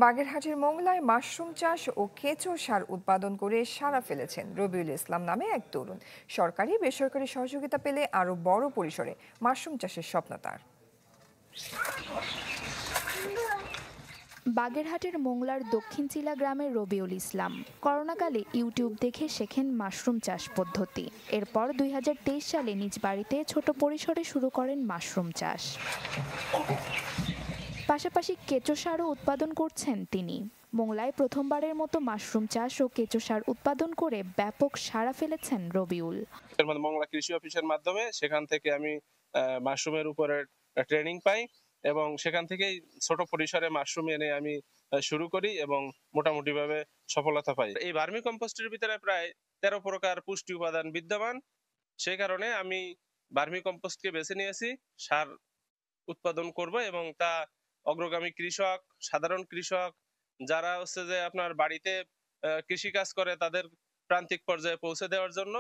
বাগেরহাটের মোংলায় মাশরুম চাষ ও কেঁচো সার উৎপাদন করে সাড়া ফেলেছেন রবিউল ইসলাম নামে এক তরুণ। সরকারি বেসরকারি সহযোগিতা পেলে আরো বড় পরিসরে মাশরুম চাষের স্বপ্ন তার। বাগেরহাটের মোংলার দক্ষিণ চিলা গ্রামের রবিউল ইসলাম করোনাকালে ইউটিউব দেখে শেখেন মাশরুম চাষ পদ্ধতি। এরপর ২০২৩ সালে নিজ বাড়িতে ছোট পরিসরে শুরু করেন মাশরুম চাষ। পাশাপাশি কেঁচো সারও উৎপাদন করছেন তিনি। মোংলায় প্রথমবারের মতো মাশরুম চাষ ও কেঁচো সার উৎপাদন করে ব্যাপক সাড়া ফেলেছেন রবিউল। মোংলা কৃষি অফিসের মাধ্যমে সেখান থেকে আমি মাশরুমের উপরে ট্রেনিং পাই এবং সেখান থেকেই ছোট পরিসরে মাশরুম এনে আমি শুরু করি এবং মোটামুটি ভাবে সফলতা পাই। এই ভার্মি কম্পোস্টের ভিতরে প্রায় 13 প্রকার পুষ্টি উপাদান বিদ্যমান। সেই কারণে আমি ভার্মি কম্পোস্টকে বেছে নিয়েছি সার উৎপাদন করব এবং তা অগ্রগামী কৃষক, সাধারণ কৃষক যারা হচ্ছে যে আপনার বাড়িতে কৃষি কাজ করে তাদের প্রান্তিক পর্যায়ে পৌঁছে দেওয়ার জন্য।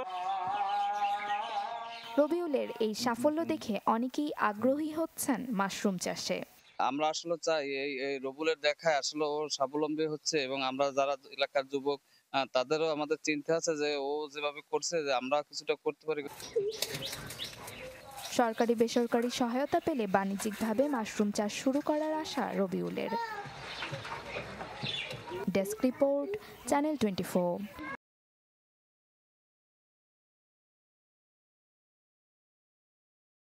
রবিউলের এই সাফল্য দেখে অনেকেই আগ্রহী হচ্ছেন মাশরুম চাষে। আমরা আসলে চাই এই রবিউলের দেখায় আসলে ও স্বাবলম্বী হচ্ছে এবং আমরা যারা এলাকার যুবক তাদেরও আমাদের চিন্তা আছে যে ও যেভাবে করছে যে আমরা কিছুটা করতে পারি। সরকারি বেসরকারি সহায়তা পেলে বাণিজ্যিকভাবে মাশরুম চাষ শুরু করার আশা রবিউলের। Desk report, channel 24।